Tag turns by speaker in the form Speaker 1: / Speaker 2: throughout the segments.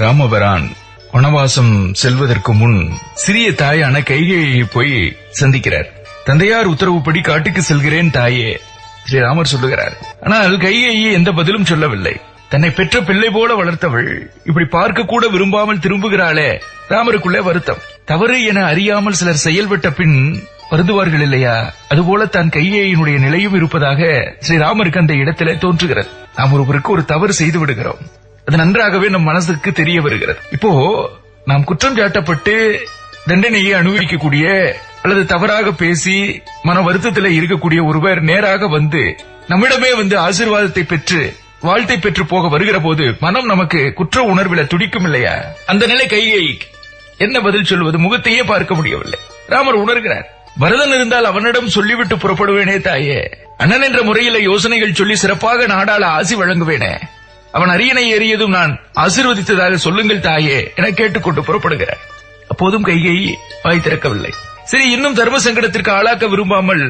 Speaker 1: ராமபிரான் வனவாசம் செல்வதற்கு முன் சிறிய தாயான கைகேயியை போய் சந்திக்கிறார். தந்தையார் உத்தரவுப்படி காட்டுக்கு செல்கிறேன் தாயே, ஸ்ரீராமர் சொல்லுகிறார். ஆனால் கைகேயி எந்த பதிலும் சொல்லவில்லை. தன்னை பெற்ற பிள்ளை போல வளர்த்தவள் இப்படி பார்க்க கூட விரும்பாமல் திரும்புகிறாளே. ராமருக்குள்ளே வருத்தம். தவறு என அறியாமல் சிலர் செயல்பட்ட பின் வருந்துவார்கள் இல்லையா? அதுபோல தான் கைகேயினுடைய நிலையும் இருப்பதாக ஸ்ரீராமருக்கு அந்த இடத்திலே தோன்றுகிறது. நாம் ஒருவருக்கு ஒரு தவறு செய்து விடுகிறோம், அது நன்றாகவே நம் மனசுக்கு தெரிய வருகிறது. இப்போ நாம் குற்றம் சாட்டப்பட்டு தண்டனையை அனுபவிக்கக்கூடிய அல்லது தவறாக பேசி மன வருத்தத்தில் இருக்கக்கூடிய ஒருவர் நேராக வந்து நம்மிடமே வந்து ஆசீர்வாதத்தை பெற்று வாழ்த்தை பெற்று போக வருகிற போது மனம் நமக்கு குற்ற உணர்வில் துடிக்கும் இல்லையா? அந்த நிலை கைகேயிக்கு என்ன பதில் சொல்வது? முகத்தையே பார்க்க முடியவில்லை. ராமர் உணர்கிறார். பரதன் இருந்தால் அவனிடம் சொல்லிவிட்டு புறப்படுவேனே தாயே, அண்ணன் என்ற முறையில யோசனைகள் சொல்லி சிறப்பாக நாடாள ஆசி வழங்குவேனே, அவன் அரியணை ஏறியதும் நான் ஆசீர்வதித்ததாக சொல்லுங்கள் தாயே என கேட்டுக்கொண்டு புறப்படுகிறார். அப்போதும் கைகேயி வாய் திறக்கவில்லை. சரி, இன்னும் தர்ம சங்கடத்திற்கு ஆளாக்க விரும்பாமல்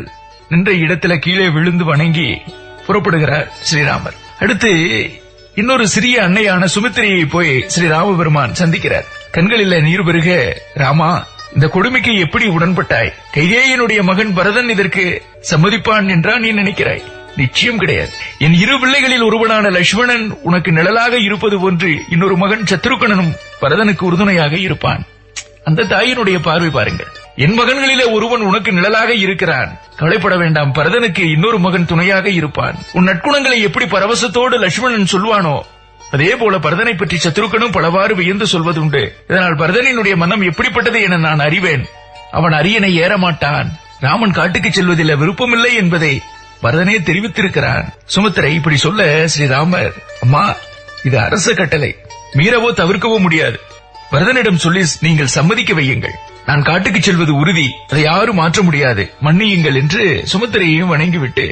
Speaker 1: நின்ற இடத்துல கீழே விழுந்து வணங்கி புறப்படுகிறார் ஸ்ரீராமர். அடுத்து இன்னொரு சிறிய அன்னையான சுமித்திரையை போய் ஸ்ரீராமபெருமான் சந்திக்கிறார். கண்களில் நீர் பெருக, ராமா, இந்த கொடுமைக்கு எப்படி உடன்பட்டாய்? கைகேயினுடைய மகன் பரதன் இதற்கு சம்மதிப்பான் என்றா நீ நினைக்கிறாய்? நிச்சயம் கிடையாது. என் இரு பிள்ளைகளில் ஒருவனான லட்சுமணன் உனக்கு நிழலாக இருப்பது போன்று இன்னொரு மகன் சத்ருகணனும் பரதனுக்கு உறுதுணையாக இருப்பான். அந்த தாயினுடைய பார்வை பாருங்கள். என் மகன்களிலே ஒருவன் உனக்கு நிழலாக இருக்கிறான், கவலைப்பட வேண்டாம், பரதனுக்கு இன்னொரு மகன் துணையாக இருப்பான். உன் நற்குணங்களை எப்படி பரவசத்தோடு லட்சுமணன் சொல்வானோ அதே போல பரதனை பற்றி சத்ருகனும் பலவாறு வியந்து சொல்வதுண்டு. இதனால் பரதனினுடைய மனம் எப்படிப்பட்டது என நான் அறிவேன். அவன் அரியணை ஏறமாட்டான். ராமன் காட்டுக்கு செல்வதில் விருப்பமில்லை என்பதை பரதனே தெரிவித்திருக்கிறான். சுமித்திரை இப்படி சொல்ல ஸ்ரீராமர், அம்மா, இது அரச கட்டளை, மீறவோ தவிர்க்கவோ முடியாது. பரதனிடம் சொல்லி நீங்கள் சம்மதிக்க வையுங்கள். நான் காட்டுக்கு செல்வது உறுதி, அதை யாரும் மாற்ற முடியாது, மன்னியுங்கள் என்று சுமித்திரையையும் வணங்கிவிட்டு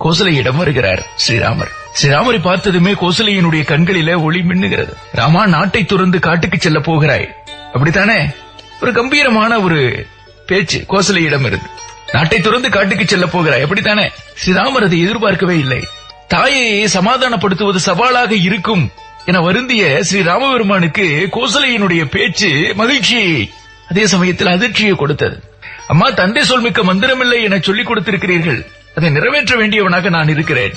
Speaker 1: கோசலையிடம் வருகிறார் ஸ்ரீராமர். ஸ்ரீராமரை பார்த்ததுமே கோசலையினுடைய கண்களிலே ஒளி மின்னுகிறது. ராமா, நாட்டை துறந்து காட்டுக்கு செல்ல போகிறாய், அப்படித்தானே? ஒரு கம்பீரமான ஒரு பேச்சு கோசலையிடம் இருந்து. நாட்டை துறந்து காட்டுக்கு செல்ல போகிறாய், அப்படித்தானே? ஸ்ரீராமர் அதை எதிர்பார்க்கவே இல்லை. தாயை சமாதானப்படுத்துவது சவாலாக இருக்கும் என வருந்திய ஸ்ரீராமபெருமானுக்கு கோசலையினுடைய பேச்சு மகிழ்ச்சியை, அதே சமயத்தில் அதிர்ச்சியை கொடுத்தது. அம்மா, தந்தை சொல்மிக்க மந்திரமில்லை என சொல்லிக் கொடுத்திருக்கிறீர்கள், அதை நிறைவேற்ற வேண்டியவனாக நான் இருக்கிறேன்.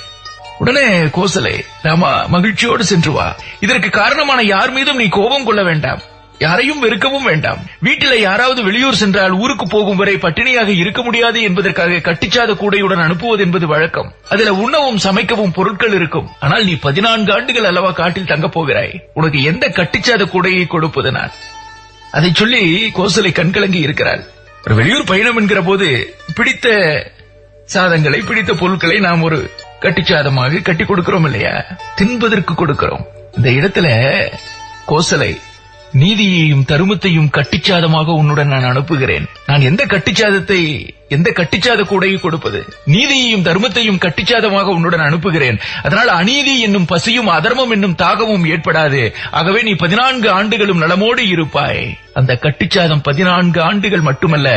Speaker 1: உடனே கோசலை, ராமா, மகிழ்ச்சியோடு சென்று வா. இதற்கு காரணமான யார் மீதும் நீ கோபம் கொள்ள வேண்டாம், யாரையும் வெறுக்கவும் வேண்டாம். வீட்டில யாராவது வெளியூர் சென்றால் ஊருக்கு போகும் வரை பட்டினியாக இருக்க முடியாது என்பதற்காக கட்டிச்சாத கூடையுடன் அனுப்புவது என்பது வழக்கம். அதுல உண்ணவும் சமைக்கவும் பொருட்கள் இருக்கும். ஆனால் நீ 14 ஆண்டுகள் அல்லவா காட்டில் தங்கப் போகிறாய், உனக்கு எந்த கட்டிச்சாத கூடையை கொடுப்பது நான்? அதை சொல்லி கோசலை கண்கலங்கி இருக்கிறாள். ஒரு வெளியூர் பயணம் என்கிற போது பிடித்த சாதங்களை, பிடித்த பொருட்களை நாம் ஒரு கட்டிச்சாதமாக கட்டி கொடுக்கிறோம் இல்லையா? தின்பதற்கு கொடுக்கிறோம். இந்த இடத்துல கோசலை, நீதியையும் தருமத்தையும் கட்டிச்சாதமாக உன்னுடன் நான் அனுப்புகிறேன். நான் எந்த கட்டிச்சாத கூடையை கொடுப்பது? நீதியையும் தர்மத்தையும் கட்டிச்சாதமாக உன்னுடன் அனுப்புகிறேன். அதனால் அநீதி என்னும் பசியும் அதர்மம் என்னும் தாகமும் ஏற்படாது. ஆகவே நீ 14 ஆண்டுகளும் நலமோடு இருப்பாய். அந்த கட்டிச்சாதம் 14 ஆண்டுகள் மட்டுமல்ல,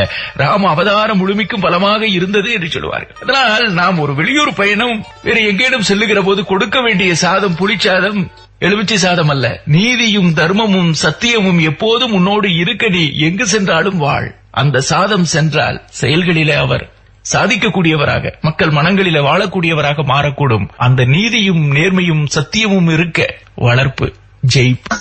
Speaker 1: ராம அவதாரம் முழுமைக்கும் பலமாக இருந்தது என்று சொல்லுவார்கள். அதனால் நாம் ஒரு வெளியூர் பயணம் வேறு எங்கேனும் செல்லுகிற போது கொடுக்க வேண்டிய சாதம் புளிச்சாதம், எலுமிச்சை சாதம் அல்ல. நீதியும் தர்மமும் சத்தியமும் எப்போதும் உன்னோடு இருக்க நீ எங்கு சென்றாலும் வாழ். அந்த சாதம் சென்றால் செயல்களிலே அவர் சாதிக்கக்கூடியவராக, மக்கள் மனங்களிலே வாழக்கூடியவராக மாறக்கூடும். அந்த நீதியும் நேர்மையும் சத்தியமும் இருக்க வளர்ப்பு, ஜெயிப்பு.